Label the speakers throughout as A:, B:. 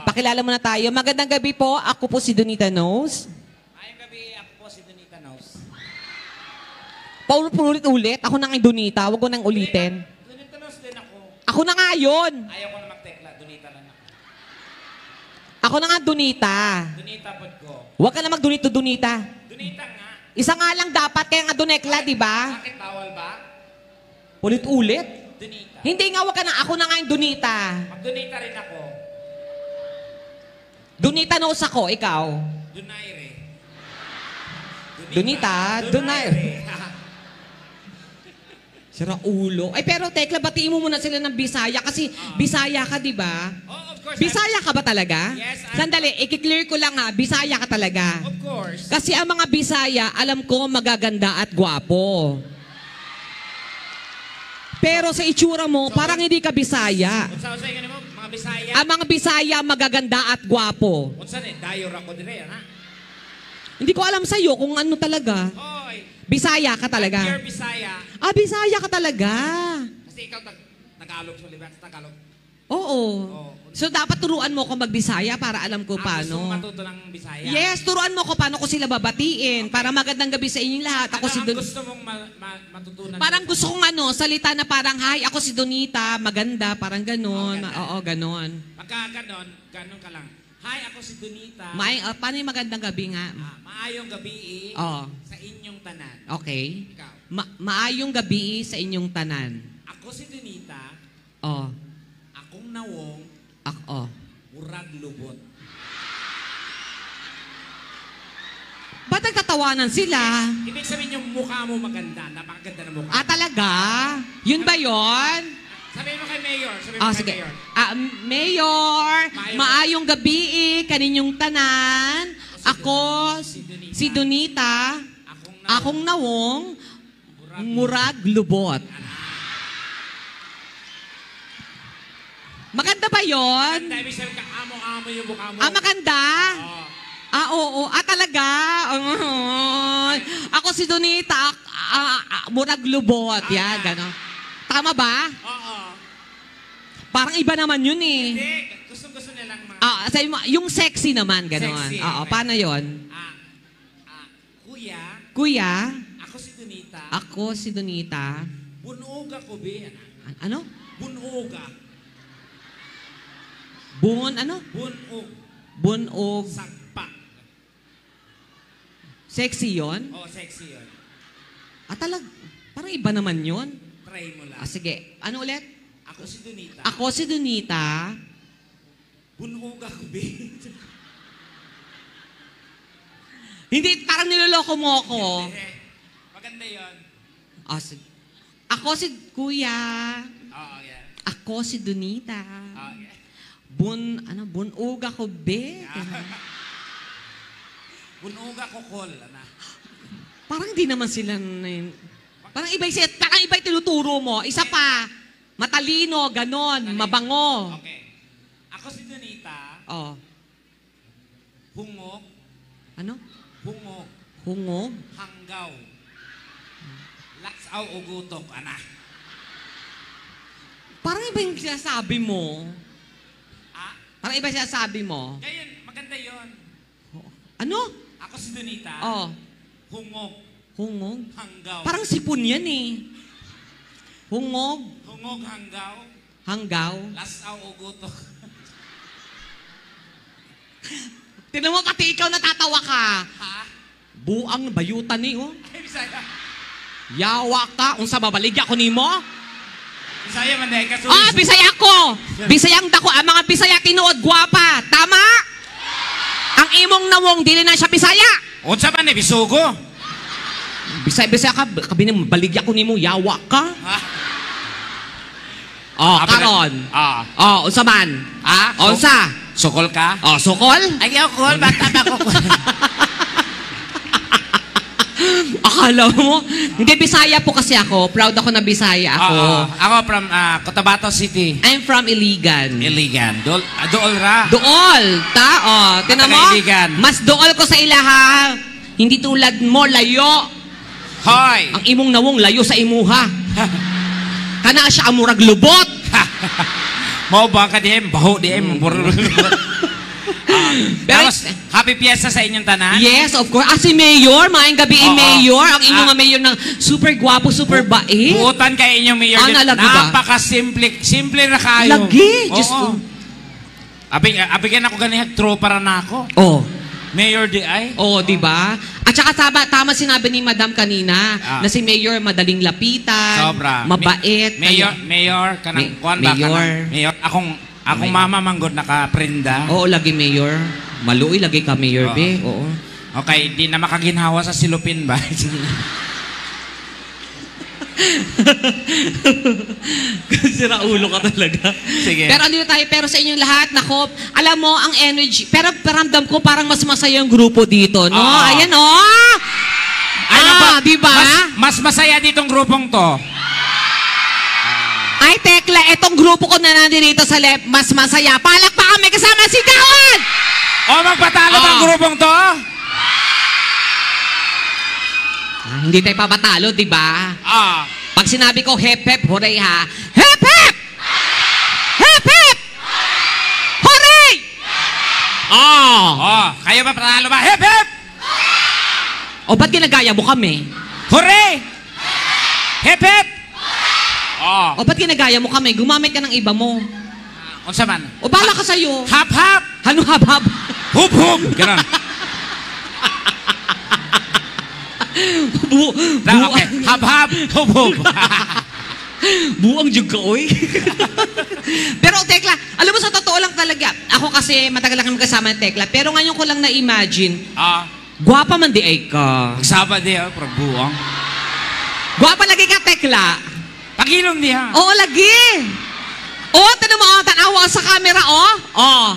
A: Pakilala muna tayo. Magandang gabi po. Ako po si Donita Knows.
B: Ngayong gabi, ako po si Donita Knows.
A: Paulit-ulit. Ako na nga yung Donita. Huwag ko nang ulitin.
B: Donita Knows din ako.
A: Ako na nga yun.
B: Ayaw ko na magtekla. Donita lang ako.
A: Ako na nga Donita.
B: Donita pod ko.
A: Huwag ka na mag-Donita.
B: Donita nga.
A: Isa nga lang dapat. Kaya nga Donekla, di ba?
B: Bakit bawal ba?
A: Ulit-ulit.
B: Donita.
A: Hindi nga, huwag ka na. Ako na nga yung Donita.
B: Mag-donita rin ako.
A: Donita Knows ako. Ikaw.
B: Donaire.
A: Donita, Donaire. Sira ulo. Ay, pero Tekla, batiin mo muna sila ng Bisaya. Kasi Bisaya ka, di ba?
B: Oh, of course.
A: Bisaya ka ba talaga?
B: Yes,
A: Sandali, i-clear ko lang ha. Bisaya ka talaga.
B: Of course.
A: Kasi ang mga Bisaya, alam ko magaganda at gwapo. Pero sa itsura mo, parang hindi ka Bisaya.
B: Unsa-unsa yung mo? Mga Bisaya?
A: Ang mga Bisaya, magaganda at gwapo.
B: Unsa ni? Dayor ako dire, ha?
A: Hindi ko alam sa'yo kung ano talaga.
B: Hoy.
A: Bisaya ka talaga.
B: Pure Bisaya.
A: Ah, Bisaya ka talaga.
B: Kasi ikaw Tagalog sa libat sa Tagalog.
A: Oo. So, dapat turuan mo ko mag-Bisaya para alam ko
B: Gusto mo
A: paano.
B: matuto ng Bisaya?
A: Yes, turuan mo ko paano ko sila babatiin. Para magandang gabi sa inyong lahat. Ako
B: Ano
A: si
B: ang
A: Don.
B: gusto mong matutunan?
A: Parang gusto kong salita na parang, hi, ako si Donita, maganda, parang ganon. Oo, ganon.
B: Pagka ganon ka lang. Hi, ako si Donita.
A: Paano yung magandang gabi nga?
B: Maayong gabi
A: Oo.
B: sa inyong tanan.
A: Okay.
B: Ikaw.
A: Maayong gabi sa inyong tanan.
B: Ako si Donita,
A: Oh.
B: akong nawong,
A: Ako.
B: murag lubot.
A: Ba't nagtatawanan sila?
B: Ibig sabihin yung mukha mo maganda, napakaganda ng mukha.
A: Talaga? Yun ba yun?
B: Sabihin mo kay Mayor, sabihin mo kay
A: Sige.
B: Mayor.
A: Mayor, maayong gabi kaninyong tanan. Ako, si Donita, akong nawong, murag lubot. Maganda ba yun?
B: Maganda, ibig sabihin ka, amo-amo yung mukha mo.
A: Maganda?
B: Oo.
A: Oo. Talaga? Ako si Donita, murag lubot. Yan, gano'n. Tama ba?
B: Oo.
A: Parang iba naman yun eh.
B: Hindi, gusto nilang mga...
A: Sabi mo, yung sexy naman, gano'n.
B: Sexy,
A: Oo,
B: okay.
A: paano yun?
B: Kuya,
A: Kuya,
B: ako si Donita.
A: ako si Donita.
B: Bunog ako, be.
A: Ano?
B: Bunog.
A: Ano?
B: Bunog.
A: Bunog.
B: Sagpa.
A: Sexy yon?
B: Oh, sexy yun.
A: Parang iba naman yon.
B: Try mo lang.
A: Sige. Ano ulit?
B: Ako si Donita.
A: Ako si Donita.
B: Bunog ako, be.
A: Hindi, parang niloloko mo ako.
B: Maganda yun.
A: Sige. Ako si Kuya.
B: Oo, yeah.
A: Ako si Donita.
B: Oo, yeah.
A: Bunog ako, be.
B: Bunog ako, call.
A: Parang hindi naman sila parang iba yung tinuturo mo. Isa pa. Matalino, ganon, mabango.
B: Okay. Ako si Donita.
A: Oh.
B: Hungog.
A: Ano?
B: Hungog.
A: Hungog?
B: Hanggaw. Laksaw ugutok,
A: Parang iba yung sinasabi mo. Parang iba yung sinasabi mo.
B: Ngayon, maganda yun.
A: Ano?
B: Ako si Donita.
A: Oh.
B: Hungog.
A: Hungog?
B: Hanggaw.
A: Parang sipon yan eh. Hungog?
B: Hungog, hanggaw.
A: Hanggaw?
B: Lasaw ugutok.
A: Tinan mo, pati ikaw natatawa ka.
B: Ha?
A: Buang bayutan ni, oh.
B: Ay, Bisaya.
A: Yawa ka, unsa babaligya ko nimo?
B: Bisaya man dahil kaso.
A: Bisaya ko! Bisayang dako, ang mga Bisaya tinuod, gwapa. Tama? Ang imong nawong, dili na siya Bisaya.
B: Unsa man eh, bisugo?
A: Bisaya ka, kabining baligya ko nimo, yawa ka.
B: Ha?
A: Karon. Unsa man? Unsa?
B: Sukol ka?
A: Sukol?
B: Ay, ako, call. Bata ba ako?
A: Akala mo? Hindi, Bisaya po kasi ako. Proud ako na Bisaya ako.
B: Ako from Cotabato City.
A: I'm from Iligan.
B: Iligan. Dool ra.
A: Dool. Tinan mo?
B: Iligan.
A: Mas dool ko sa ilaha. Hindi tulad mo, layo.
B: Hoy!
A: Ang imong nawong layo sa imuha. Kana siya amurag lubot.
B: Mau ba ka dihem? Baho dihem. Tapos, happy fiesta sa inyong tanan.
A: Yes, of course. Si Mayor, maayong gabi
B: Oo.
A: Mayor. Ang inyong nga Mayor ng super gwapo, super bait.
B: Buutan kay inyong mayor.
A: Nalagi ba?
B: Napaka-simple. Simple na kayo.
A: Lagi.
B: Oo.
A: Just
B: Abigyan ako ganihag tropa na ako.
A: Oh.
B: Mayor di ay.
A: Oo, di ba? At saka tama sinabi ni Madam kanina na si Mayor madaling lapitan,
B: Sobra.
A: mabait.
B: Mayor, kanang kuan ba?
A: Mayor.
B: Mayor. Akong mama manggod naka-prenda.
A: Oo, lagi Mayor. Maluoy, lagi ka Mayor,
B: Oo.
A: be. Oo.
B: Okay, di na makaginhawa sa silupin ba?
A: Sira ulo ka talaga.
B: Sige.
A: Pero andito tayo, pero sa inyong lahat, nako, alam mo, ang energy, pero paramdam ko parang mas masaya yung grupo dito, no?
B: Oo.
A: Ayan, oh! Di ba?
B: Mas masaya ditong grupong to.
A: Ay, Tekla, etong grupo ko na nandito sa left, mas masaya. Palakpakan, may kasama si Kawan!
B: O, magpatalo ng grupong to?
A: Hindi tayo papatalo, di ba?
B: Ah.
A: Pag sinabi ko, hep, hep, hooray ha. Hep, hep! Hep, hep! Hooray!
B: Oh, kayo ba patalo ba? Hep, hep!
A: O, ba't ginagaya mo kami?
B: Hooray! Hep, hep! Oh.
A: O, ba't ginagaya mo kami? Gumamit ka ng iba mo.
B: Unsa man?
A: O, bala ka sa'yo.
B: Hap, hap!
A: Ano habab?
B: Hup, hup! Ganon. Okay. Hap, hap! Hup, hup!
A: Buang jug ka, oy. Pero, Tekla, alam mo, sa totoo lang talaga, ako kasi matagal lang kami kasama ng Tekla, pero ngayon ko lang na-imagine, gwapa man di ay ka.
B: Magsaba di ako, pragbuang.
A: Gwapa lagi ka, Tekla.
B: Pagilom di ha.
A: Oo, lagi. Oo, tanong mo, tanawa sa camera, oh. Oh,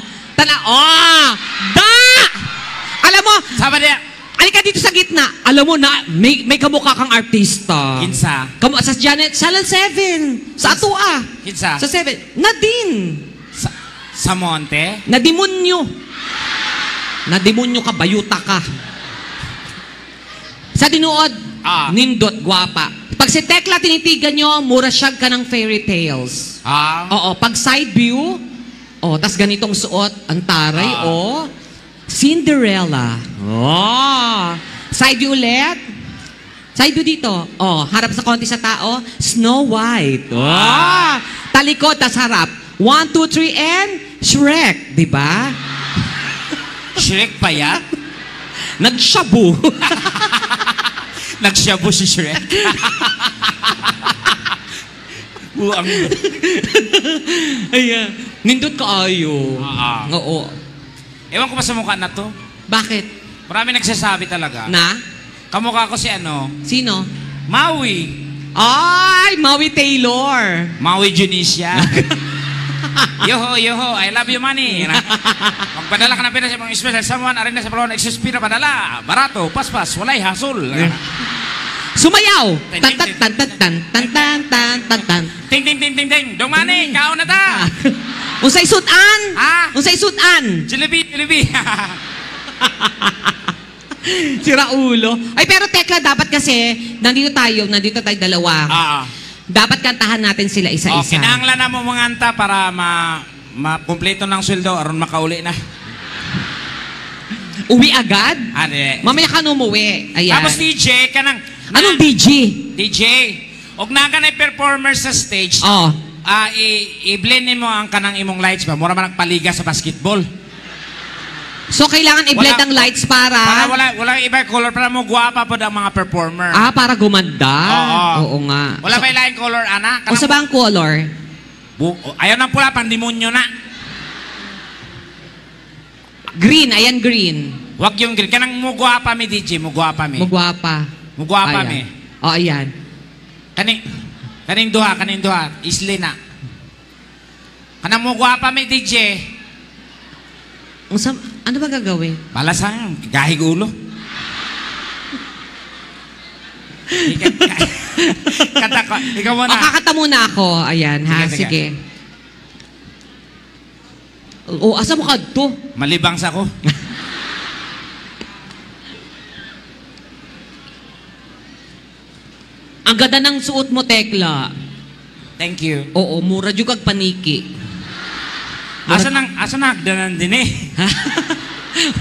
A: da! Alam mo,
B: Saba di.
A: alika dito sa gitna. Alam mo na, may kamukha kang artista.
B: Kinsa.
A: Sa Janet, Channel 7. Sa Atua.
B: Kinsa.
A: Sa 7. Nadine.
B: Sa Monte.
A: Nadimonyo. Nadimonyo ka, bayuta ka. Sa dinuod, nindot, gwapa. Pag si Tekla tinitigan nyo, mura siyag ka ng fairy tales. Oo, pag side view, tas ganitong suot, ang taray, Cinderella. Side view ulit. Side view dito. Harap sa konti sa tao, Snow White. Talikod, tas harap. 1, 2, 3, and Shrek. Diba?
B: Shrek pa yan?
A: Nagshabu.
B: Nagshabu si Shrek. Buang.
A: Ayan. Nindot ka ayo. Oo.
B: Ewan ko ba sa mukha na to?
A: Bakit?
B: Marami nagsasabi talaga.
A: Na?
B: Kamukha ko si
A: Sino?
B: Maui.
A: Ay, Maui Taylor.
B: Maui Junicia. Yoho, I love you money. Magpadala ka na pera sa mga special someone, arin na sa Palawan, exespira padala. Barato, paspas, walay hasul.
A: Sumayaw. Tan tan tan tan tan tan tan tan tan tan.
B: Ting ting ting ting ting. Dong mani, kaon na ta.
A: Unsay sutan? Unsay sutan?
B: Jalebi.
A: Sira ulo. Ay, pero Tekla, dapat kasi, nandito tayo dalawa. Dapat kantahan natin sila isa-isa.
B: Kinahanglan na mo mga anta para ma-kumpleto ng sweldo aron makauli na.
A: Uwi agad? Mamaya ka umuwi. Ayan.
B: Tapos DJ, kanang...
A: Anong DJ?
B: DJ. Og na ka na performer sa stage. I-blend mo ang kanang imong lights ba? Mura man ang paliga sa basketball.
A: So, kailangan i-blend ang lights para
B: wala iba color para mo guwapa po ang mga performer.
A: para gumanda. Oo nga.
B: Wala ba ilaing color, ana?
A: O sa bang color?
B: Ayaw ng pula, pandemonyo na.
A: Green, ayan green.
B: Wag yung green. Kanang mugwapa mi, DJ. Mugwapa mi.
A: Mugwapa.
B: Mugwapa mi.
A: Ayan.
B: Kaning duha. Isli na. Kanang mugwapa mi, DJ.
A: Ano ba gagawin?
B: Malasang, gahig ulo. Kata ko, ikaw muna.
A: Kakata muna ako. Ayan, ha? Sige. Asa mo ka to?
B: Malibang sa ko.
A: Ang ganda ng suot mo, Tekla.
B: Thank you.
A: Oo, mura jud kag paniki.
B: Asa na hagdanan din eh.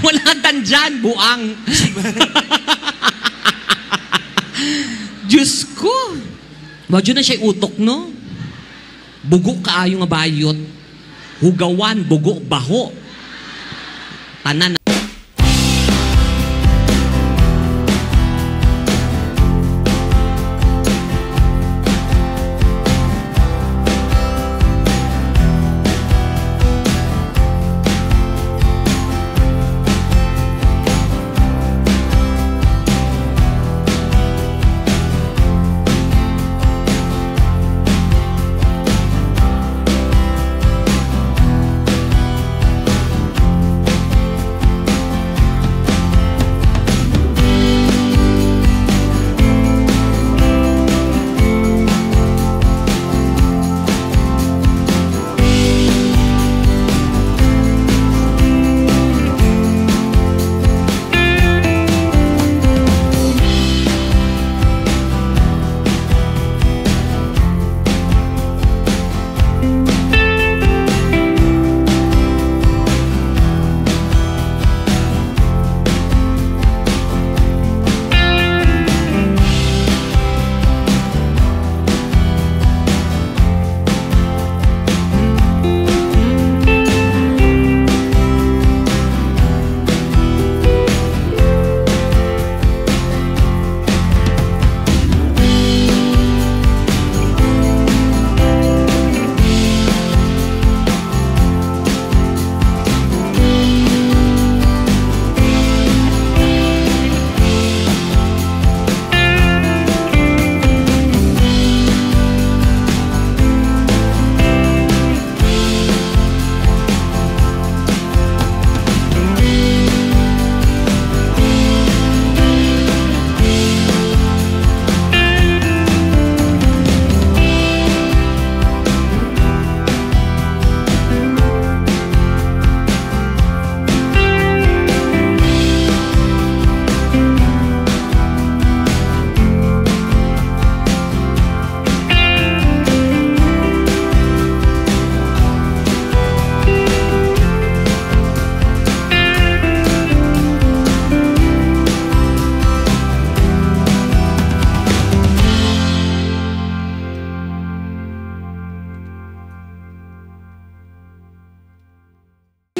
A: Wala tandyan, buang. Diyos ko. Medyo na siya utok, no? Bugo kaayo nga bayot. Hugawan, bugo, baho. Tanan.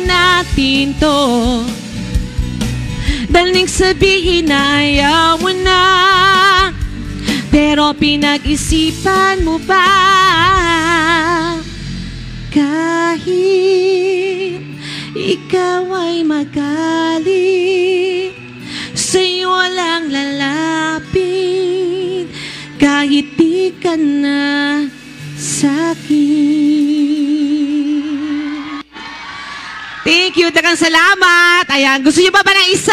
A: Natin to daling sabihin na ayaw mo na, pero pinag-isipan mo ba kahit ikaw ay magaling, sa'yo lang lalapit kahit di ka na sa'kin. Thank you, dagang salamat. Ayan, gusto niyo ba ng isa?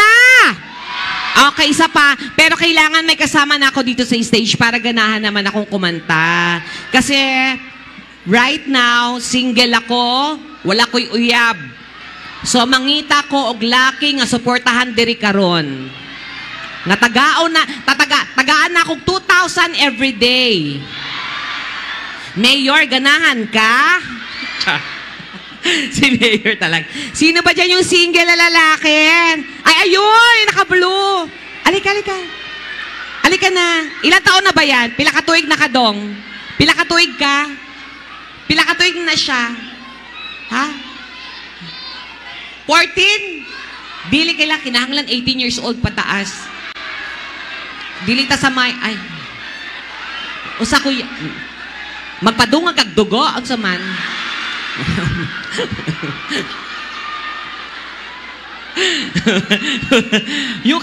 A: Okay, isa pa. Pero kailangan may kasama na ako dito sa stage para ganahan naman akong kumanta. Kasi, right now, single ako, wala ko'y uyab. So, mangita ko og laki nga suportahan diri karon. Nga tagaan na akong 2,000 every day. Mayor, ganahan ka? Si Mayor talaga. Sino ba dyan yung single na lalaki? Ay, ayun! Naka-blue. Alika. Alika na. Ilang taon na ba yan? Pila katuig na ka, dong? Pila katuig ka? Pila katuig na siya? Ha? 14? Dili kailang kinahanglan 18 years old pataas. Dili ta sa may... Ay. Usa ko... Magpadungag kag dugo ang saman. Yung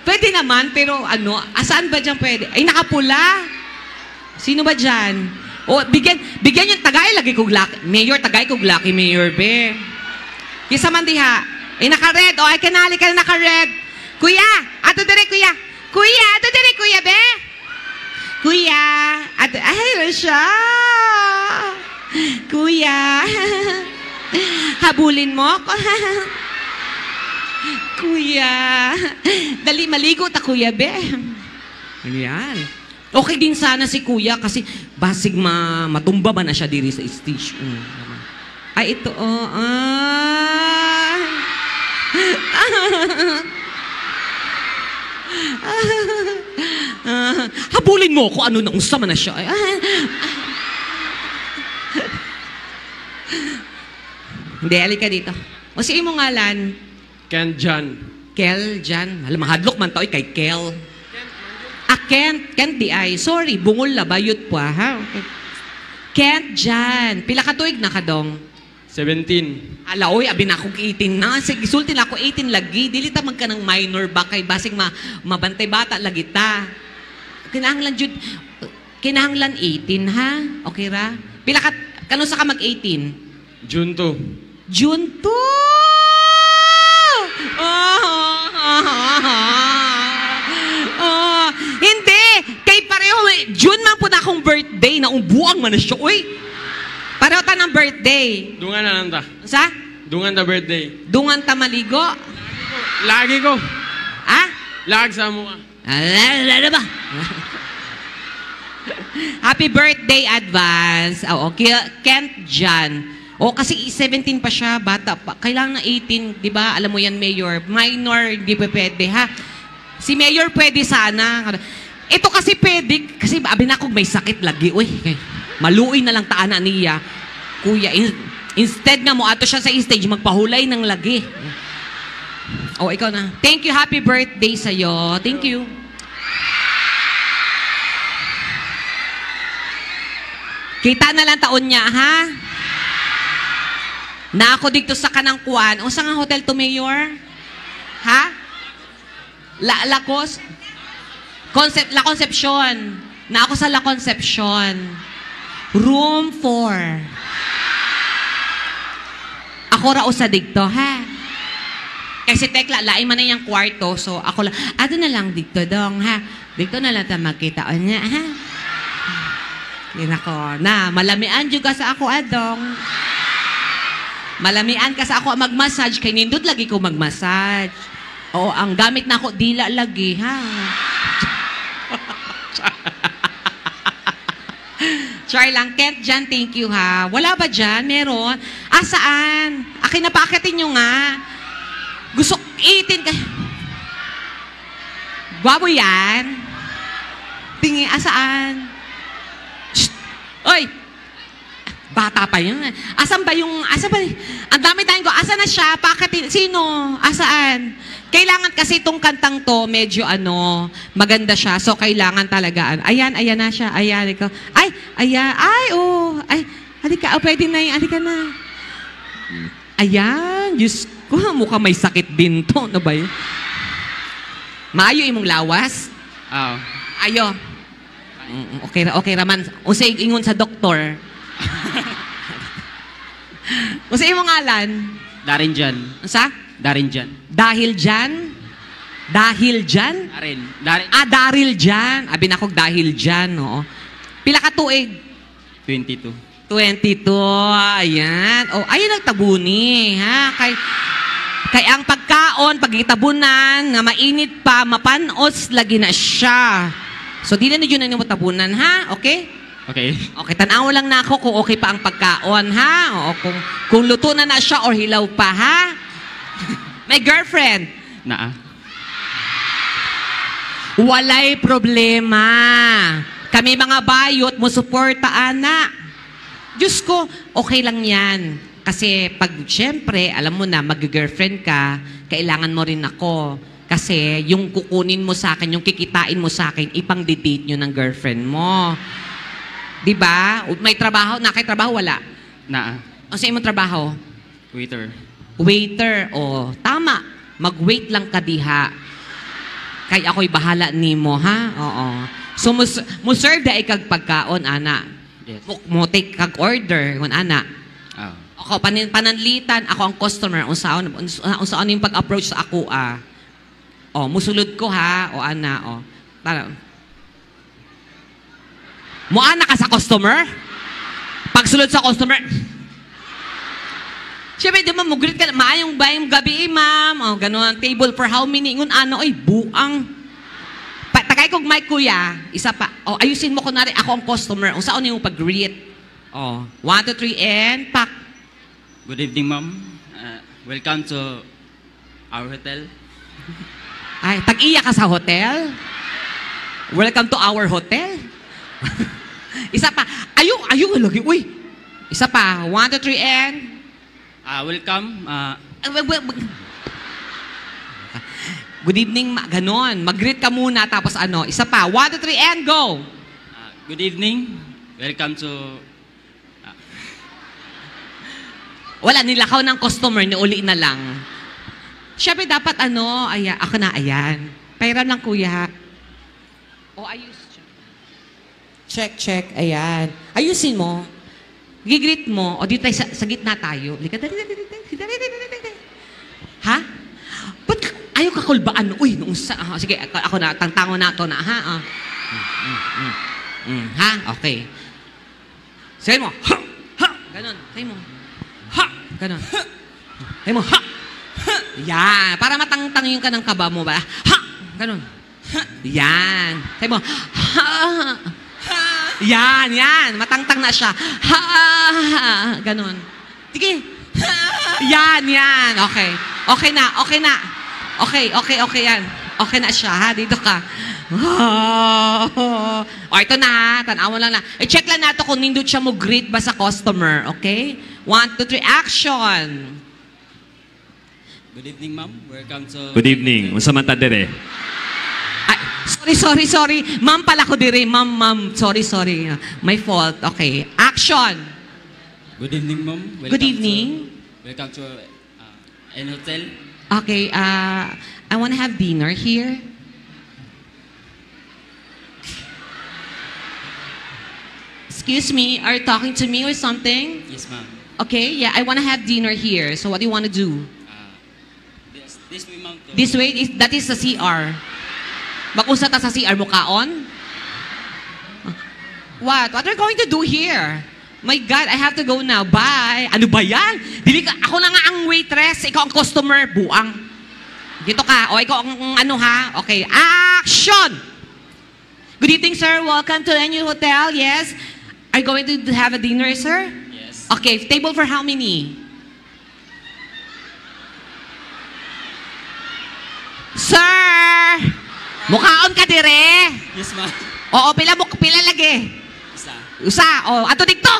A: pwede naman, pero ano, asaan ba dyan pwede? Ay, nakapula. Sino ba dyan? O, bigyan yung tagay, lagi kong laki. Mayor, tagay kong laki, Mayor, be. Kisa man diha. Ay, naka-red. O, ay, kanali ka na naka-red. Kuya, ato dire, kuya. Kuya, ato dire, kuya, be. Kuya, ato, ay, siya. Kuya, habulin mo ako. Kuya, dali maligo ta, kuya, be. Ayan. Okay din sana si kuya kasi basig matumba ba na siya diri sa stage. Ay, ito, oh. Habulin mo ko, ano na usama na siya. Hindi, alika dito. O si imo ngalan?
C: Ken Jan.
A: Kel, Jan. Alam, mahadlok man tao, kay Kel. Kent. Kent di ay. Sorry, bungol la, bayot po, ha? Okay. Kent, Jan. Pila ka tuig na ka dong?
C: 17.
A: Ala, oy, abi na akong 18 na. Sige, sulti na ako 18 lagi. Dili ta magka ng minor ba kay basing mabantay bata lagi ta. Kinahanglan jud, kinahanglan 18, ha? Okay ra? Pila ka, kano sa ka mag-18?
C: June 2.
A: June 2! Hindi! Kay pareho, June man po na akong birthday, na buwang man na siya. Uy! Pareho ta ng birthday.
C: Dungan na lang ta.
A: Sa?
C: Dungan ta birthday.
A: Dungan ta maligo?
C: Lagi ko.
A: Ha?
C: Lag sa mo.
A: Ano ba? Happy birthday advance. Oo, Kent Jan. O kasi 17 pa siya, bata pa. Kailangan na 18, di ba? Alam mo yan, Mayor. Minor, hindi pa pwede, ha? Si Mayor pwede sana. Ito kasi pwede, kasi abi na kung may sakit lagi. Uy, maluoy na lang taana niya. Kuya, instead nga mo, ato siya sa stage, magpahulay ng lagi. O, ikaw na. Thank you, happy birthday sa'yo. Thank you. Kita na lang taon niya, ha? Na ako dito sa kanang kuan. O, saan nga hotel to, Mayor? Ha? La Concepcion. Na ako sa La Concepcion. Room 4. Ako rao sa dito, ha? Kasi Tekla, lain man na yung kwarto. So, ako lang, ato na lang dito dong, ha? Dito na lang ta magkita o niya, ha? Yan ako. Na, malamian juga sa ako, adong. Malamian ka sa ako mag-massage. Kay nindot lagi ko mag-massage. Oo, ang gamit na ako, dila lagi, ha? Char lang. Kent dyan, thank you, ha? Wala ba dyan? Meron? Ah, saan? Akin na paakatin nyo nga. Gusto, 18 ka. Baboy yan? Tingin, saan? Shh! Oy! Bata pa yun. Asan ba yung, ang dami tayong ko, asan na siya? Pakatin, sino? Asaan? Kailangan kasi itong kantang to, medyo maganda siya. So, kailangan talaga, ayan na siya. Ayan, ikaw. Halika, pwede na yun, halika na. Ayan, Diyos ko, mukhang may sakit din to. Ano ba yun? Maayo imong lawas?
C: Oo.
A: Ayo. Okay raman. Usay ingon sa doktor. Usay imong ngalan?
D: Darin Jan.
A: Sa?
D: Darin Jan.
A: Dahil dyan? Dahil dyan?
D: Darin.
A: Daril dyan. Abi na kong dahil dyan, no? Pila ka tuig?
D: 22.
A: 22. Ayan. O, ayun ang tabuni, ha? Kay ang pagkaon, pagitabunan, nga mainit pa, mapanos, lagi na siya. So, di na yun ang tabunan, ha? Okay?
D: Okay.
A: Okay, tanaw lang na ako kung okay pa ang pagkaon, ha? O, kung luto na siya or hilaw pa, ha? May girlfriend?
D: Naa.
A: Walay problema. Kami mga bayot, musuporta, anak. Diyos ko, okay lang yan. Kasi pag, syempre, alam mo na, mag-girlfriend ka, kailangan mo rin ako. Kasi yung kukunin mo sa akin, yung kikitain mo sa akin, ipang-date nyo ng girlfriend mo. Diba? May trabaho? Nakay-trabaho? Wala?
D: Naa.
A: O sa imong trabaho?
D: Waiter.
A: Waiter. O, tama. Mag-wait lang ka diha. Kay ako'y bahala nimo, ha? Oo. So, muserve da ikag pagkaon, ana.
D: Yes.
A: Mo take kag order, kung ana.
D: Oh.
A: Ako, pananlitan, ako ang customer. Unsaon yung pag-approach sa ako, O, musulod ko, ha? O, ana, o. Tara. Muana ka sa customer? Pagsulod sa customer, siyempre, di ba, mugrit ka, maayong bayong gabi, ma'am. O, gano'n, table for how many? Ngun, buang. Takay kong mic, kuya. Isa pa. O, ayusin mo kunwari, ako ang customer. O, saan yung pag-greet? O, 1, 2, 3, and pack.
D: Good evening, ma'am. Welcome to our hotel.
A: Ay, tag-iya ka sa hotel? Welcome to our hotel? Isa pa. Ayaw, lagi. Uy. Isa pa. 1, 2, 3, and...
D: Welcome.
A: Good evening, ganon. Mag-greet ka muna, tapos ano. Isa pa. 1, 2, 3, and go!
D: Good evening. Welcome to...
A: Wala, nilakaw ng customer, niuli na lang. Siyempre, dapat ako na, ayan. Pairam lang, kuya. O, ayos. Check, ayan. Ayusin mo. Gigreet mo. O, dito tayo, sa gitna tayo. Lika, dali. Ha? Ba't ayaw ka kulbaan? Uy, nung sige, ako na, tangtango na to na, ha? Ha? Okay. Say mo, ha! Ha! Ganon. Say mo, ha! Ganon. Say mo, ha! Yan. Para matangtangin ka ng kaba mo ba? Ha! Ganon. Yan. Say mo, ha! Yan. Matangtang na siya. Ha! Ganon. Sige. Yan. Okay. Okay na. Okay yan. Okay na siya, ha? Dito ka. O, ito na, ha? Tanawan lang na. I-check lang nato kung nindot siya mo greet ba sa customer, okay? 1, 2, 3, action!
D: Good evening, ma'am. Welcome to...
E: Good evening. Unsa man ta dire?
A: Ay, sorry. Ma'am pala ko dire. Ma'am. Sorry. My fault. Okay. Action!
D: Good evening, ma'am.
A: Good evening.
D: Welcome to an hotel.
A: Okay, I want to have dinner here. Excuse me, are you talking to me or something?
D: Yes, ma'am.
A: Okay, yeah, I want to have dinner here. So what do you want to do?
D: This way, ma'am.
A: This way, that is the CR. Makusa ta sa CR mo kaon? What? What are you going to do here? My God, I have to go now. Bye. Ano ba yan? Ako na nga ang waitress. Ikaw ang customer. Buang. Dito ka. O, ikaw ang ano ha? Okay. Action! Good evening, sir. Welcome to the new hotel. Yes. Are you going to have a dinner, sir?
D: Yes.
A: Okay. Table for how many? Sir! Mukhaon ka dire.
D: Yes, ma'am.
A: Oo, pila lagi. Usa. O, ato dito.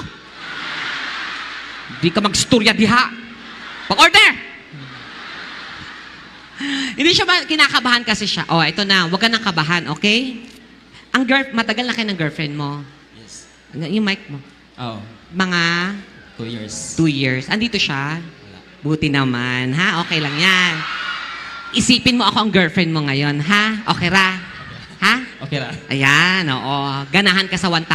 A: Di ka magstorya diha. Pag-order. Hindi siya kinakabahan kasi siya. O, ito na. Huwag ka nang kabahan, okay? Matagal na kayo ng girlfriend mo.
D: Yes.
A: Yung mic mo.
D: Oh,
A: Mga
D: 2 years.
A: 2 years. Andito siya. Buti naman, ha? Okay lang yan. Isipin mo ako ang girlfriend mo ngayon, ha? Okay ra? Ha?
D: Okay ra.
A: Ayan, oo. Ganahan ka sa 1,000.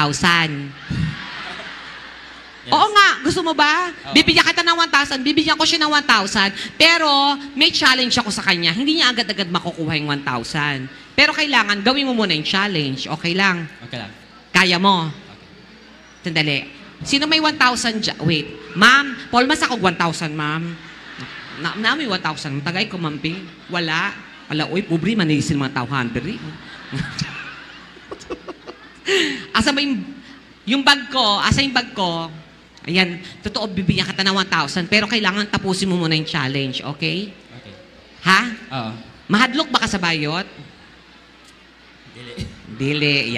D: Yes.
A: Oo nga, gusto mo ba?
D: Oo.
A: Bibigyan kita ng 1,000, bibigyan ko siya ng 1,000, pero may challenge ako sa kanya. Hindi niya agad-agad makukuha yung 1,000. Pero kailangan, gawin mo muna yung challenge. Okay lang?
D: Okay lang.
A: Kaya mo?
D: Okay.
A: Sandali. Sino may 1,000 dyan? Wait. Ma'am, Paul, mas ako 1,000, ma'am. Na may 1,000. Tagay ko, ma'am, Ping. Wala. Uy, pobre, manisin mga tauhan. Asa ba yung bag ko? Asa yung bag ko? Ayan, totoo, bibigyan kita ng 1,000, pero kailangan tapusin mo muna yung challenge, okay?
D: Okay.
A: Ha?
D: Oo.
A: Mahadlok ba ka sa bayot? Dili.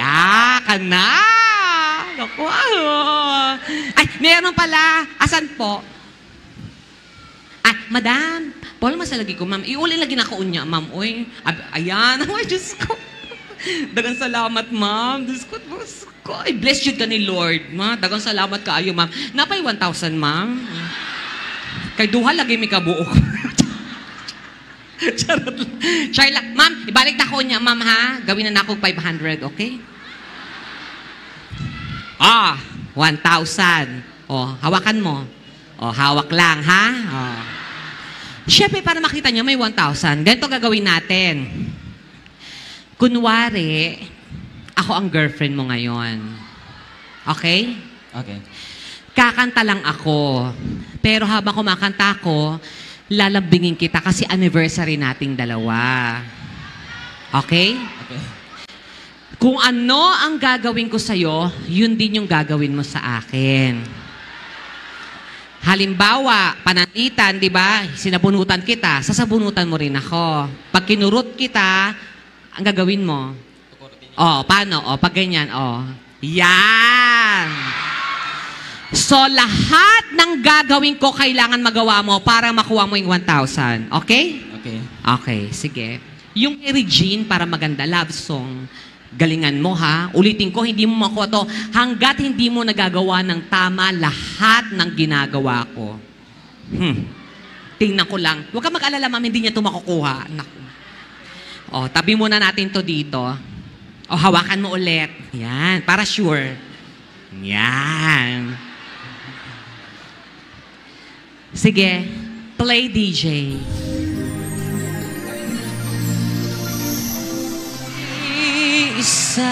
A: Ka na! Naku, Ay, meron pala. Asan po? Madam, Paul, masalagi ko, ma'am. Iuli lagi na ko unya, ma'am. Uy, ayan. Ay, Diyos ko. Dagang salamat, ma'am. Diyos ko. I bless you ka ni Lord, ma. Dagang salamat ka ayo, ma'am. Napay 1,000, ma'am. Kay duha lagi mi kabuok. Charot lang. Char lang. Ma'am, ibalik na ko niya, ma'am, ha? Gawin na ako 500, okay? 1,000. Hawakan mo. Hawak lang, ha? Siyempre, para makita niya may 1,000. Ganito gagawin natin. Kunwari, ako ang girlfriend mo ngayon. Okay?
D: Okay.
A: Kakanta lang ako. Pero habang kumakanta ako, lalambingin kita kasi anniversary nating dalawa. Okay?
D: Okay.
A: Kung ano ang gagawin ko sa'yo, yun din yung gagawin mo sa akin. Halimbawa, pananitan, di ba? Sinabunutan kita, sasabunutan mo rin ako. Pag kinurot kita, ang gagawin mo? Paano? Pag ganyan, Yan! So, lahat ng gagawin ko, kailangan magawa mo para makuha mo yung 1,000. Okay?
D: Okay.
A: Okay, sige. Yung Regine, para maganda, love song, galingan mo ha. Ulitin ko, hindi mo makuha to. Hanggat hindi mo nagagawa ng tama lahat ng ginagawa ko. Tingnan ko lang. Huwag ka mag-alala, ma'am, hindi niya to makukuha. Naku. Tabi muna natin to dito. Hawakan mo ulit. Yan, para sure. Yan. Sige, play DJ. Isa.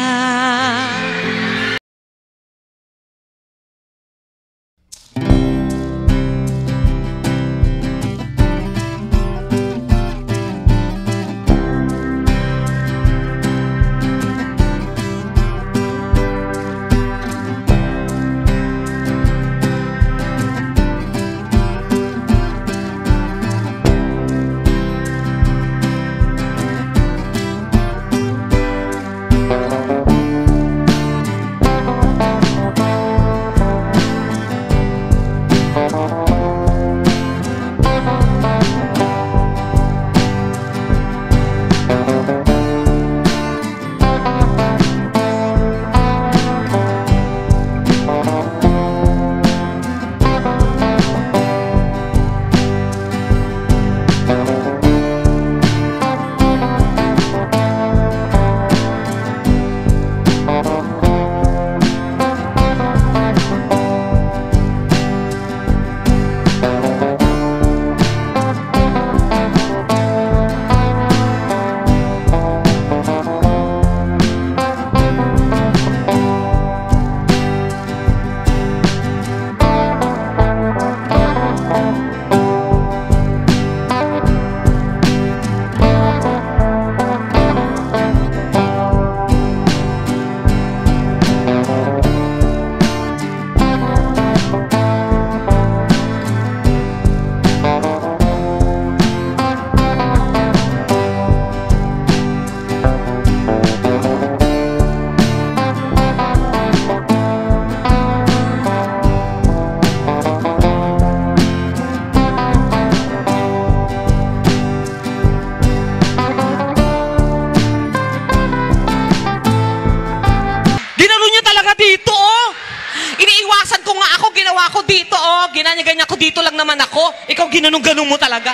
A: Ginanya-ganyan ko, dito lang naman ako. Ikaw ginanong-ganong mo talaga.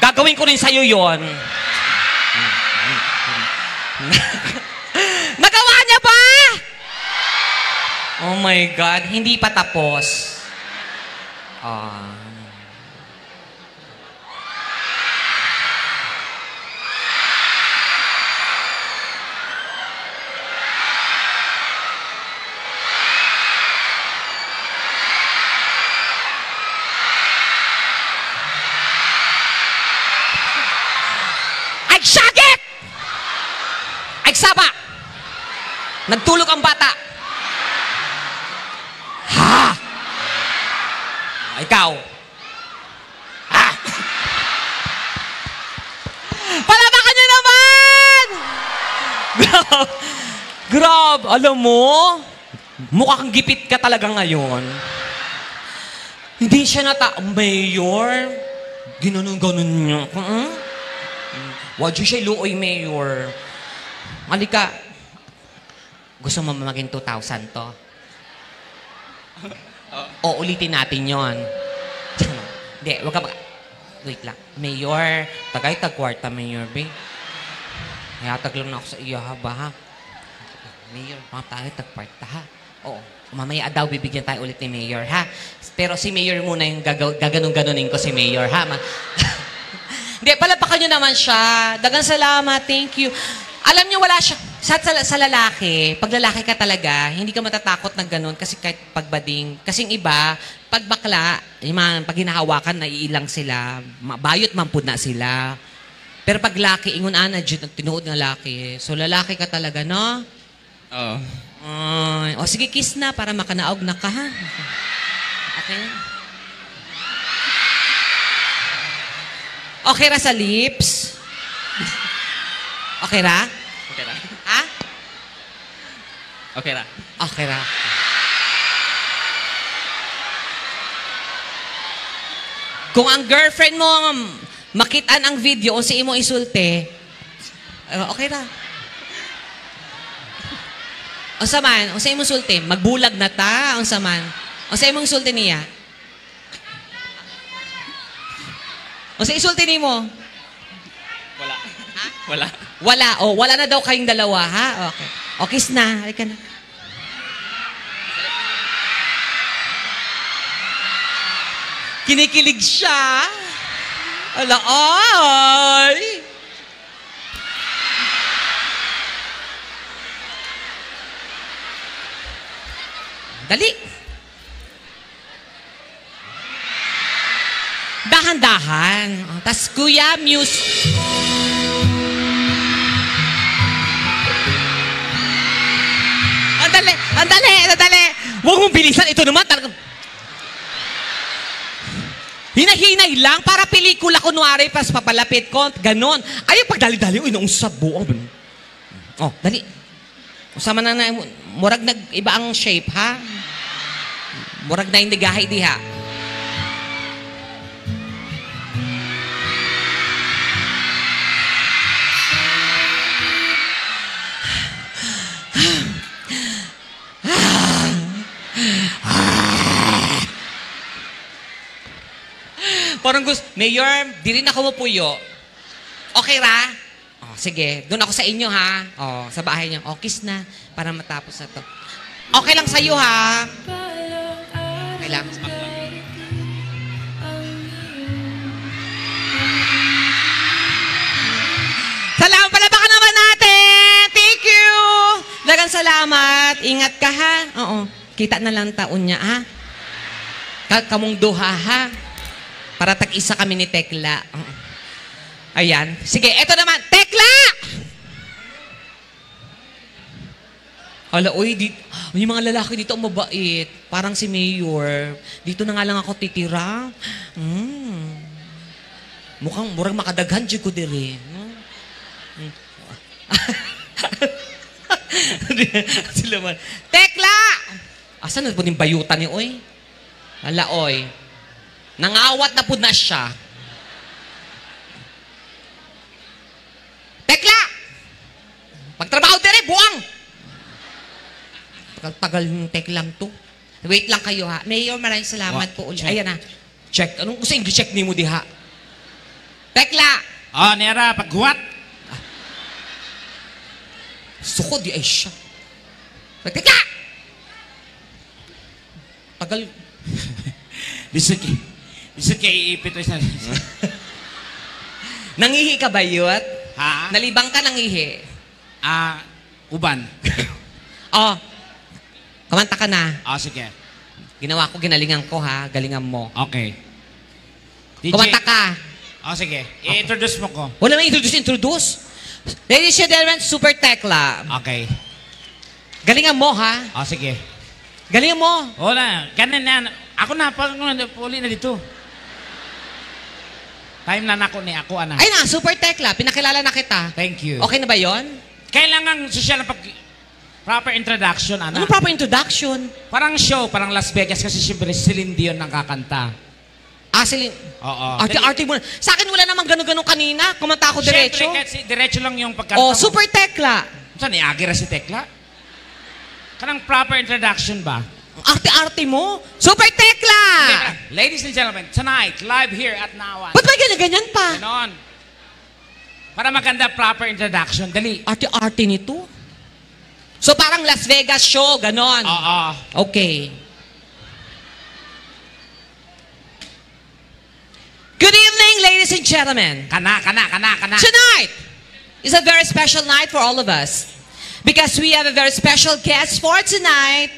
A: Gagawin ko rin sa'yo yon. Nagawa niya ba? Oh my God, hindi pa tapos. Syagit! Ay, saba! Nagtulog ang bata. Ha? Ikaw. Ha? Palabakan niyo naman! Grab! Alam mo, mukha kang gipit ka talaga ngayon. Hindi siya Mayor, ginanon-ganon niya. Wadyo siya luoy, Mayor. Halika. Gusto mo maging 2,000 to? Ulitin natin yon. Hindi, wag ka wait lang. Mayor, tagay tagkwarta, Mayor, be. Hayatag lang na ako sa iyo, ha, ba? Mayor, tagay tagkwarta, ha? Oo. Mamaya daw, bibigyan tayo ulit ni Mayor, ha? Pero si Mayor muna yung gaganong-ganonin ko si Mayor, ha? Hindi, palapakan nyo naman siya. Dagang salamat, thank you. Alam nyo, wala siya. Sa lalaki, pag lalaki ka talaga, hindi ka matatakot ng ganun kasi kahit pagbading. Kasing iba, pag bakla, pag hinahawakan, naiilang sila. Bayot mampud na sila. Pero pag laki, ingon ana, tinuod ng laki. So, lalaki ka talaga, no?
D: Oo.
A: Sige, kiss na para makanaog na ka, ha? Okay. Okay ra sa lips? Okay ra?
D: Okay ra.
A: Ha?
D: Okay ra.
A: Okay ra. Kung ang girlfriend mo makitaan ang video o si imo isulte, okay ra. O saman, o sa imong sulti, magbulag na ta, ang saman. O sa imong sulti niya. O sa isulti ni mo.
D: Wala. Wala.
A: Wala. O, wala na daw kayong dalawa, ha? Okay. O, kiss na. Halika na. Kinikilig siya. Ala, ay! Dali. Dahan-dahan. Tas, Kuya, muse. Andali, andali, andali. Huwag mong bilisan. Ito naman talagang... Hinahinay lang para pelikula kunwari pas papalapit ko. Ganon. Ay, pagdali-dali. Uy, naong sabo. Oh, dali. Usama na na. Murag nag-iba ang shape, ha? Murag na yung nagahay diha. Parang gusto, Mayor, di rin ako mapuyo. Okay ra? Oh, sige, doon ako sa inyo ha. Oh, sa bahay niyo. Oh, kiss na para matapos na to. Okay lang sa'yo ha. Okay lang. Salamat, palabakan naman natin. Thank you. Dagang salamat. Ingat ka ha. Oo. Kita na lang taon niya ha. Kamong duha ha. Para tag-isa kami ni Tekla. Ayan. Sige, eto naman. Tekla! Hala, uy, yung mga lalaki dito ang mabait. Parang si Mayor. Dito na nga lang ako titira. Mukhang murang makadaghan dyan ko diri. Sila man. Tekla! Asan na po yung bayutan ni Oy? Hala, Oy. Nangawat na po na siya. Tekla! Pagtrabaho dire, buwang! Tagal yung teklang to. Wait lang kayo ha. Mayor, maraming salamat po ulit. Ayan na. Check. Anong gusto yung check ni mo diha? Tekla!
B: Oh, Nera, paghuwat.
A: Suko di ay siya. Tekla! Tagal.
B: Bisod kay iipit o isa.
A: Nangihi ka ba yun?
B: Ha?
A: Nalibang ka nangihi?
B: Uban.
A: Oh, kumanta ka na.
B: Sige.
A: Ginawa ko, ginalingan ko ha. Galingan mo.
B: Okay. DJ.
A: Kumanta ka.
B: Sige. I-introduce mo ko.
A: Wala may introduce. Ladies and gentlemen, Super Tekla.
B: Okay.
A: Galingan mo ha.
B: Sige.
A: Galingan mo.
B: Wala. Kanan na. Ako na. Puli na dito. Time na nako ni ako, ana.
A: Ay na, Super Tekla. Pinakilala na kita.
B: Thank you.
A: Okay na ba yon?
B: Kailangan social na proper introduction, ana.
A: Ano proper introduction?
B: Parang show, parang Las Vegas kasi siyempre Celine Dion ang kakanta.
A: Celine.
B: Oo.
A: Arte-arte mo na. Sa akin wala namang gano'n-gano'n kanina. Kumanta ako diretso.
B: Siyempre, kasi diretso lang yung pagkanta
A: Oh,
B: mo.
A: Super Tekla.
B: Saan, iagira si Tekla? Kanang proper introduction ba?
A: Arte-arte mo. Super Tekla!
B: Ladies and gentlemen, tonight, live here at Nawan.
A: Ba't ba ganyan pa?
B: Ganon. Para maganda proper introduction. Dali.
A: Arte-arte nito. So parang Las Vegas show, ganon.
B: Oo.
A: Okay. Good evening, ladies and gentlemen.
B: Kana.
A: Tonight is a very special night for all of us because we have a very special guest for tonight.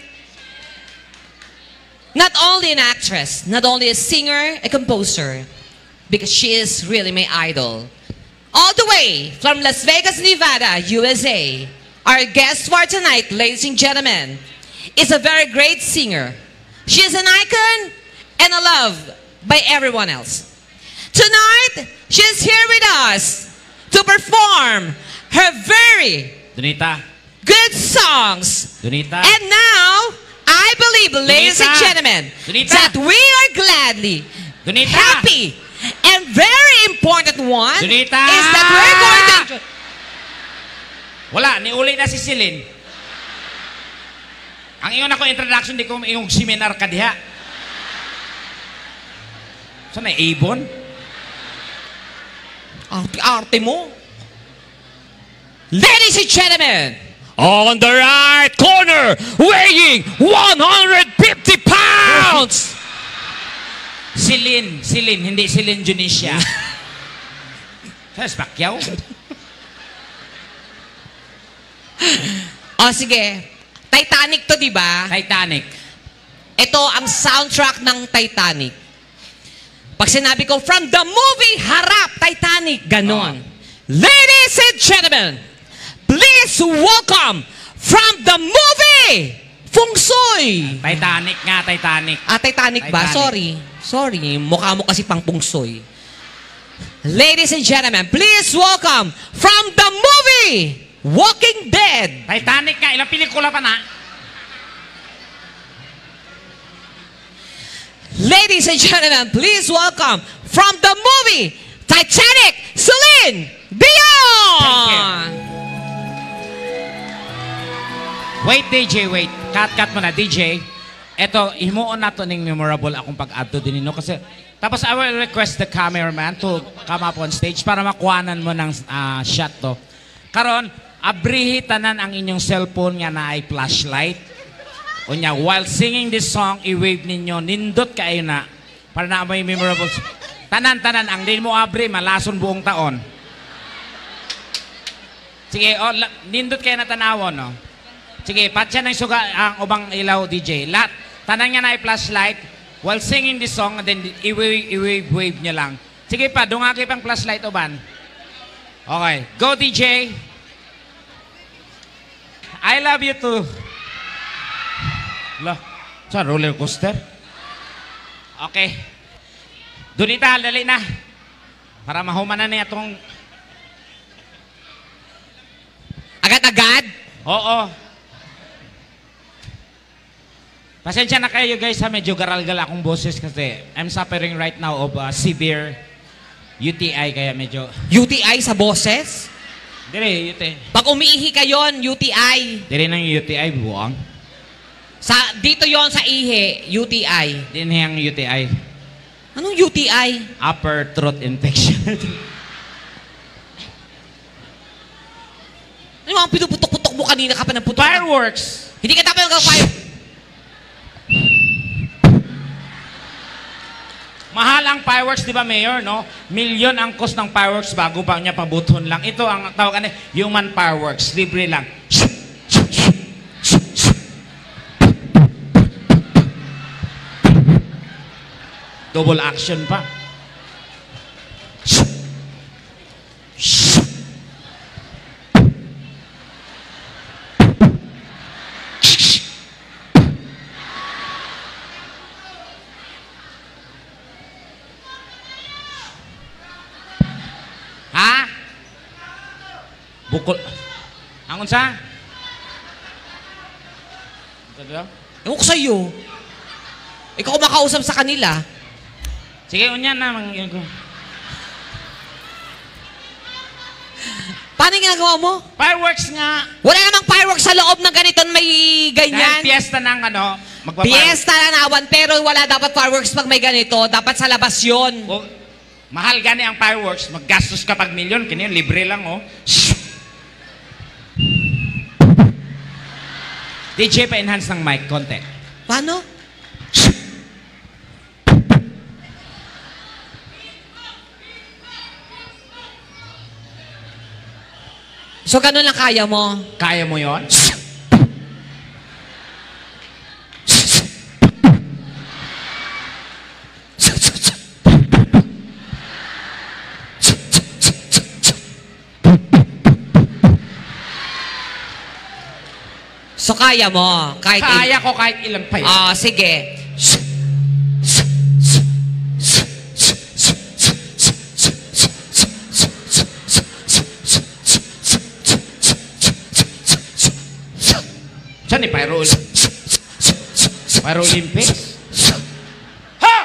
A: Not only an actress, not only a singer, a composer, because she is really my idol. All the way from Las Vegas, Nevada, USA, our guest for tonight, ladies and gentlemen, is a very great singer. She is an icon and loved by everyone else. Tonight, she's here with us to perform her very
B: Donita.
A: good songs.
B: Donita.
A: And now, I believe, ladies and
B: Donita.
A: gentlemen,
B: Donita.
A: that we are gladly
B: Donita.
A: happy and very important one
B: Donita.
A: is that we're going to...
B: Wala, niuli na si Celine. Ang iyon ako introduction, di ko iyong seminar ka diha. Saan na, Avon?
A: Arte mo. Ladies and gentlemen, on the right corner, weighing 150 pounds.
B: Celine, hindi Celine Junisha. Saan, Pacquiao?
A: O sige, Titanic to, di ba?
B: Titanic.
A: Ito ang soundtrack ng Titanic. Pag sinabi ko, from the movie Harap, Titanic, ganon. Ladies and gentlemen, please welcome from the movie Feng Shui.
B: Titanic nga, Titanic.
A: Titanic ba?
B: Titanic.
A: Sorry. Mukha mo kasi pang pungsoy. Ladies and gentlemen, please welcome from the movie Walking Dead.
B: Titanic nga, ilang pelikula pa na?
A: Ladies and gentlemen, please welcome from the movie Titanic, Celine Dion.
B: Wait, DJ, wait. Cut mo na, DJ. Eto, himuon na to ning memorable akong pag-add to din, no? Kasi, tapos I will request the cameraman to come up on stage para makuhanan mo ng shot to. Karon, abrihi tanan ang inyong cellphone nga na ay flashlight. Unya, while singing this song, i-wave ninyo, nindot kayo na para na may memorable. Tanan-tanan, ang din mo abri, malason buong taon. Sige, nindot kayo na tanawon, no? Sige, patya ng suga ang ubang ilaw, DJ. Lahat, tanan nga na i-flashlight, while singing this song, then i-wave nyo lang. Sige pa, dungaki pang flashlight uban. Okay, go DJ. I love you too. Lah, sa roller coaster? Okay. Donita, dali na. Para mahuman na niya itong...
A: Agad-agad?
B: Oo. Pasensya na kayo guys ha, medyo garal-gal akong boses kasi I'm suffering right now of severe UTI kaya medyo...
A: UTI sa boses?
B: Dire, UTI.
A: Pag umiihi ka yon, UTI.
B: Dire nang UTI, buwang.
A: Dito yon sa ihi, UTI.
B: Dire nang UTI.
A: Anong UTI?
B: Upper throat infection.
A: Ano mga pinuputok-putok mo kanina ka pa ng putok?
B: Fireworks!
A: Hindi ka dapat nag-fire.
B: Mahal ang fireworks, di ba, Mayor, no? Milyon ang cost ng fireworks bago pa niya pabuton lang. Ito ang tawagan niya, human fireworks. Libre lang. Double action pa. Ha? Bukol. Angon sa?
A: Ewan ko sa'yo. Ikaw makausap sa kanila.
B: Sige, unyan na.
A: Paano yung ginagawa mo?
B: Fireworks nga.
A: Wala namang fireworks sa loob ng ganito may ganyan.
B: Dahil piyesta ng ano,
A: Fiesta na nawan, pero wala dapat fireworks pag may ganito. Dapat sa labas yun.
B: O, mahal gani ang fireworks. Maggastos ka pag milyon. Kanya libre lang, oh. DJ, pa-enhance ng mic, konti.
A: Paano? So, ganun lang kaya mo?
B: Kaya mo yon?
A: So, kaya mo?
B: Kaya ko kahit ilang pa yun.
A: Sige.
B: Saan ni Pyro Olympics? Ha!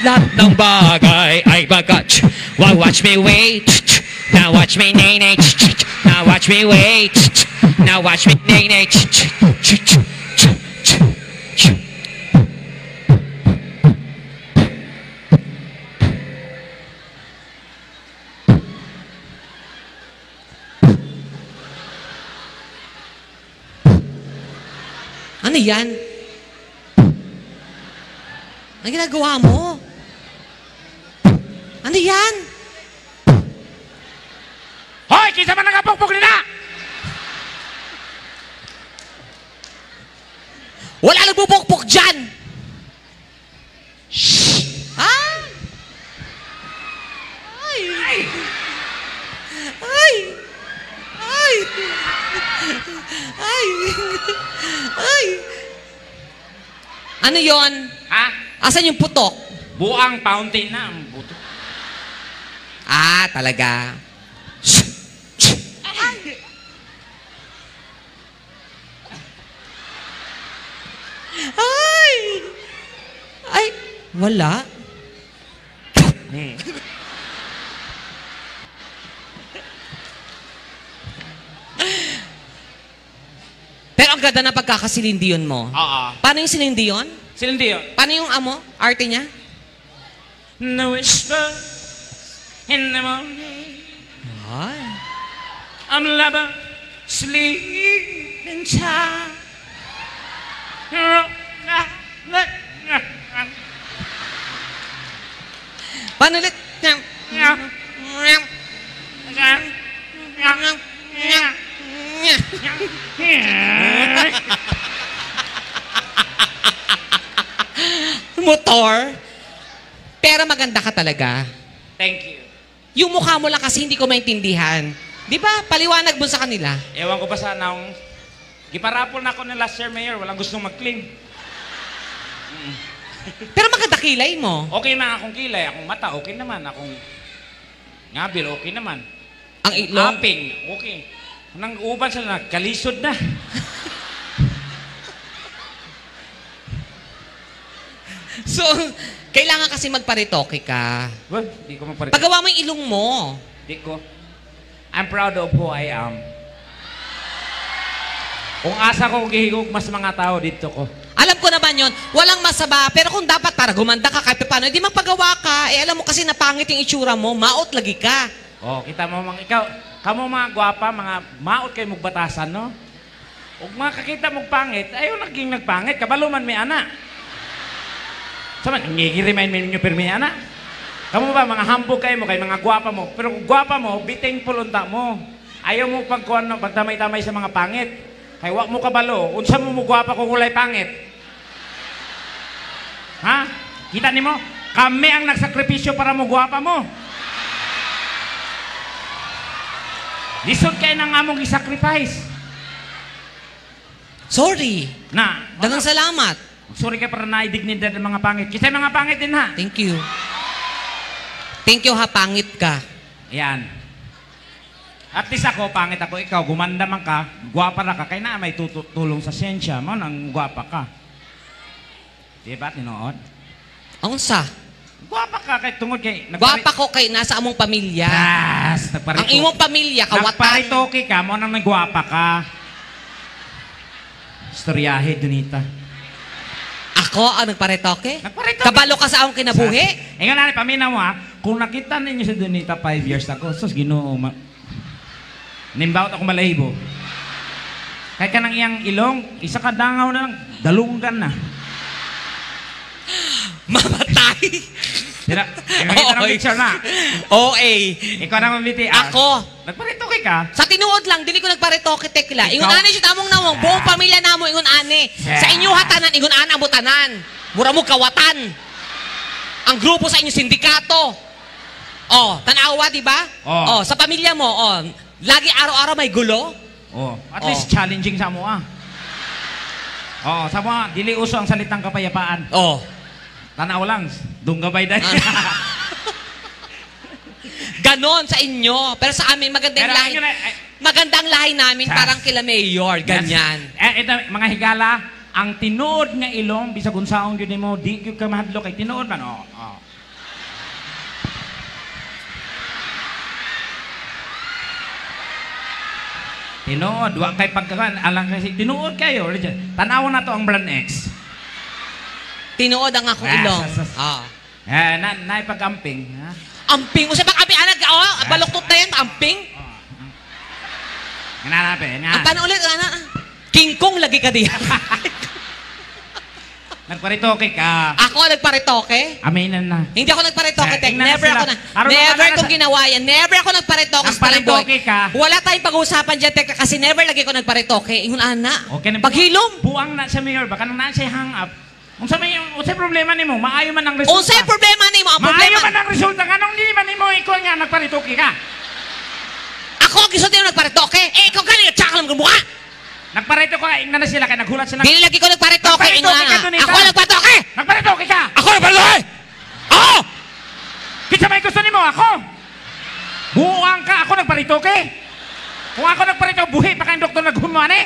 E: Lahat ng bagay ay bagat. Why watch me wait? Now watch me nay nay. Now watch me wait. Now watch me nay nay.
A: Ano yan? Ano ginagawa mo? Ano yan?
B: Hoy! Kinsa man nagapukpok nila!
A: Wala nagbubukpok dyan! Shhh! Ah! Ay! Ay! Ay! Ay! Ay! Ay! Ano yon?
B: Ha?
A: Asan yung putok?
B: Buang fountain na ang buto.
A: Ah, talaga. Ay! Ay! Wala. Pero ang ganda ng pagkakasilindyon mo.
B: Oo.
A: Paano yung silindyon?
B: Silindi yun.
A: Paano yung arte niya?
B: No whisper in the morning.
A: Ay.
B: I'm lover, sleeping time.
A: Paano ulit? Motor. Pero maganda ka talaga.
B: Thank you.
A: Yung mukha mo lang kasi hindi ko maintindihan. Di ba? Paliwanag mo sa kanila.
B: Ewan ko ba sana kung... Giparapol na ako ng last year, Mayor. Walang gustong mag-claim.
A: Pero maganda kilay mo.
B: Okay na akong kilay, akong mata, okay naman. Akong ngabil, okay naman.
A: Ang ilong.
B: Aping, okay. Nang uban sila, kalisod na.
A: So, kailangan kasi magparitoke ka.
B: Well, di ko maparito.
A: Pagawa mo yung ilong mo.
B: Di ko. I'm proud of who I am. Kung asa ko gihigog mas mga tao dito ko.
A: Alam ko naman yon, walang masaba. Pero kung dapat para gumanda ka kahit paano, hindi magpagawa ka. Eh, alam mo kasi napangit yung itsura mo, maot lagi ka.
B: Oh, kita mo mga ikaw, kamo mga gwapa, mga maot kayo magbatasan, no? Ug makakita mong pangit, ayaw naging nagpangit, kabaluman may ana. Sama, ngigirimain mo ninyo pirmi ana. Kamu ba, mga hambog kayo mo, kay mga gwapa mo. Pero kung gwapa mo, biting pulunta mo. Ayaw mo pagkuhan, pagtamay-tamay sa mga pangit. Kay wak mo kabalo, unsa mo gwapa kung ulay pangit. Ha? Kita ni mo? Kami ang nagsakripisyo para mo gwapa mo. Lisod kayo ng among isacrifice.
A: Sorry.
B: Na,
A: Dagang salamat.
B: sorry ka para naidignidad ng mga pangit. Kisay mga pangit din ha.
A: Thank you. Thank you ha, pangit ka.
B: Yan. At least ako, pangit ako, ikaw, gumanda man ka, gwapa na ka, kaya na may tutulong sa siyensya mo, nang gwapa ka. Diba, tinood?
A: Ang sa?
B: Gwapa ka, kay tungod kay...
A: Gwapa ko kay nasa among pamilya.
B: Yes, nagparito.
A: Ang imong pamilya, kawatan.
B: Nagparitoki ka, mo nang nagwapa ka. Storyahe, Donita.
A: Ako ang nagparetoke?
B: Nagparitoke.
A: Kabalo ka sa akong kinabuhi?
B: Nga na, paminaw mo ha, kung nakita ninyo si Donita 5 years ago, sus, ginoo, nimbawat ako malahibo. Kahit ka nang iyang ilong, isa ka dangaw na lang, dalunggan na.
A: Mamatay!
B: Sira, nakita ng picture na.
A: OA.
B: Ikaw na mamiti.
A: Ako.
B: Nagparitoke ka.
A: Sa tinuod lang, dili ko nagparetoke tekla. Ingon
B: Ikaw-
A: ani siya tamong nawong, buong pamilya namo ingon ani. Sa inyo hatanan, ingon ana mo tanan. Mura mo kawatan. Ang grupo sa inyo sindikato. Oh, tanawa, di ba?
B: Oh.
A: Oh, sa pamilya mo, oh, lagi araw-araw may gulo.
B: Oh, at
A: Oh.
B: least challenging sa mo ah. Oh, sa mo, dili uso ang salitang kapayapaan.
A: Oh.
B: Tanaw lang, dunggabay dahil.
A: Ganon sa inyo. Pero sa amin, magandang
B: Pero
A: lahi.
B: yun ay-
A: Magandang lahi namin,
B: Yes.
A: parang kila Mayor, ganyan.
B: Ito, mga higala, ang tinuod nga ilong, bisag unsaong yun mo, di yun ka mahadlo kay tinuod man. Oh, oh. Tinuod, wa kay pagkakan, alang kasi tinuod kayo. Tanaw na to ang Brand X.
A: Tinuod ang akong
B: Ah,
A: ilong.
B: sas-
A: Ah.
B: Na pag-amping. Ha?
A: Amping. Usay pang amping. Anag, oh, baloktot na yan. Amping.
B: Nanapin,
A: Ang
B: nga.
A: paano ulit? Ano? King Kong lagi ka diyan.
B: Nagparitoke ka.
A: Ako ang nagparetoke.
B: Aminan na.
A: Hindi ako nagparetoke,
B: Sir,
A: Tek.
B: tingnan
A: Never
B: sila.
A: ako na.
B: Araw
A: Never
B: na
A: kong ginawa yan. Never ako nagparetoke sa Talamboy.
B: Nagparetoke ka.
A: Wala tayong pag-uusapan dyan, Tek, kasi never lagi ko nagparetoke. Ingon, ana.
B: Okay na.
A: Paghilom.
B: Buang na sa mayor. Baka nang nasa hang up. Unsay problema nimo? Maayo man ang resulta.
A: Unsay problema nimo? Ang
B: Maayo
A: problema.
B: man ang resulta. Anong di man nimo ikaw nga nagparitoke ka?
A: Ako ang gusto nyo nagparetoke. Eh, ikaw ganyan, tsaka lang mukha.
B: Nagparito ka, ingnan na sila kaya naghulat sila.
A: Dili lagi ko nagparetoke.
B: Nagparetoke
A: Ingon,
B: ka,
A: ana.
B: Donita.
A: Ako nagparetoke.
B: Nagparitoke ka!
A: Ako nagparetoke. Oo.
B: Kitsa may gusto nimo ako? Buang ka, ako nagparitoke. Kung ako nagparitoke, buhi pa kayong doktor naghumuan eh.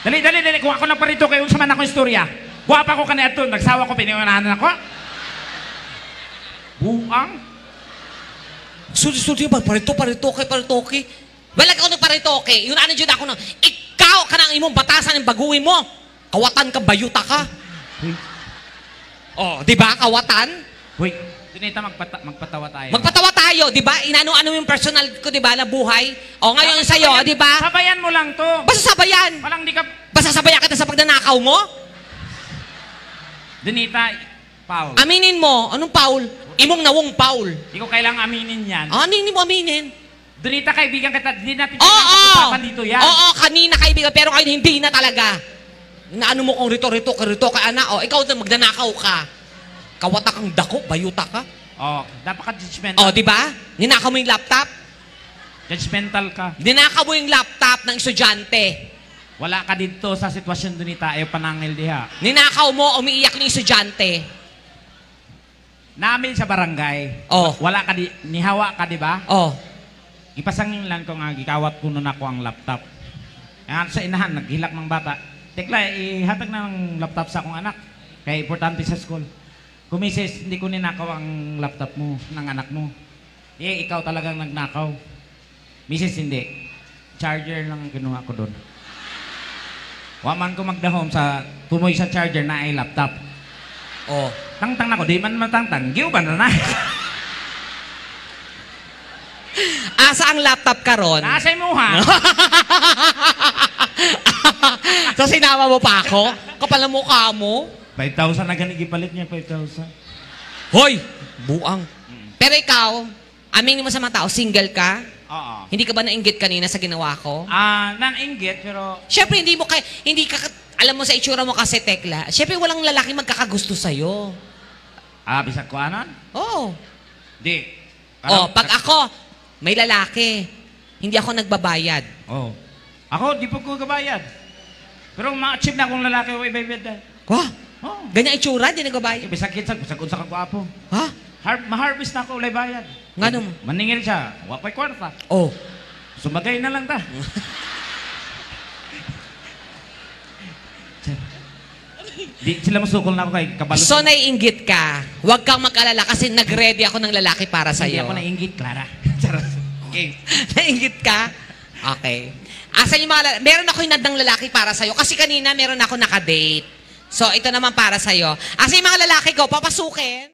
B: Dali. Kung ako nagparitoke, unsa man ako istorya. Guwapa ko kanina ito, nagsawa ko, piniunahan ako. Buang?
A: Sulti paritoke. Wala ka ako nagparitoke. Yun ano dyan ako na, ikaw ka nang imong batasan ng baguhin mo. Kawatan ka, bayuta ka. Oh, di ba? Kawatan.
B: Wait, Donita, magpatawa tayo.
A: Magpatawa tayo, di ba? Inano-ano yung personal ko, di ba, na buhay. O, ngayon sa'yo, di ba?
B: Sabayan mo lang to.
A: Basta sabayan.
B: Walang di ka...
A: Basta sabayan kita sa pagnanakaw mo.
B: Donita, Paul.
A: Aminin mo. Anong Paul? Imong nawong Paul.
B: Di ko kailangang aminin yan.
A: Ano hindi mo aminin?
B: Donita, kaibigan kita. Hindi natin
A: Oo!
B: pag-usapan dito yan.
A: Oo, kanina kaibigan, pero kayo hindi na talaga. Inaano mo kung rito ka, ana. O, ikaw na magnanakaw ka. Kawata kang dako, bayuta ka.
B: Oh, napaka-judgmental.
A: O, di ba? Ninakaw mo yung laptop.
B: Judgmental ka.
A: Ninakaw mo yung laptop ng estudyante.
B: Wala ka dito sa sitwasyon, Donita. Ayaw panangil diha.
A: Ninakaw mo, umiiyak ng estudyante.
B: Namin sa barangay.
A: Oh.
B: Wala ka di... Nihawa ka, di ba?
A: O,
B: Ipasangin lang ko nga, gikawat ko nun ako ang laptop. Ang sa inahan, naghilak ng bata. Tekla, ihatag na ng laptop sa akong anak. Kaya importante sa school. Kumisis, hindi ko ninakaw ang laptop mo, ng anak mo. Eh, ikaw talagang nagnakaw. Misis, hindi. Charger lang ang kinuha ko doon. Waman ko magdahom sa tumoy sa charger na ay laptop.
A: o.
B: Tangtang na ko, di man matangtang. Giw ba na na?
A: Asa ang laptop karon?
B: Nasa'y mo ha?
A: So sinama mo pa ako? Kapal na mukha mo?
B: 5,000 na ganun gipalit niya, 5,000.
A: Hoy! Buang. Pero ikaw, aminin mo sa mga tao, single ka?
B: Oo.
A: Hindi ka ba nainggit kanina sa ginawa ko?
B: Nan-inggit, pero...
A: Siyempre, hindi ka, alam mo sa itsura mo kasi, Tekla, siyempre walang lalaki magkakagusto sa'yo.
B: Bisag ko anon?
A: Oo.
B: Di.
A: Oh, pag ako, may lalaki, hindi ako nagbabayad.
B: Oh. Ako, di po ko kabayad. Pero ma-achieve na akong lalaki o ibayad na.
A: Wah,
B: Oh.
A: ganyan itsura, di nagbabayad.
B: Bisag kitsak, bisag unsa ka gwapo.
A: Ha?
B: Ma-harvest na ako ulay bayad.
A: Nga naman.
B: Maningil siya, wapay kwarta.
A: Oh.
B: Sumagay na lang ta. Di sila masukol na ako kay kabalo.
A: So, naiinggit ka. Huwag kang mag-alala kasi nag-ready ako ng lalaki para
B: Hindi
A: sa'yo.
B: ako nainggit, Clara. Charot. Okay.
A: Nainggit ka? Okay. Asan yung mga meron ako hinad ng lalaki para sa'yo. Kasi kanina meron ako nakadate. So, ito naman para sa'yo. Asan yung mga lalaki ko? Papasukin.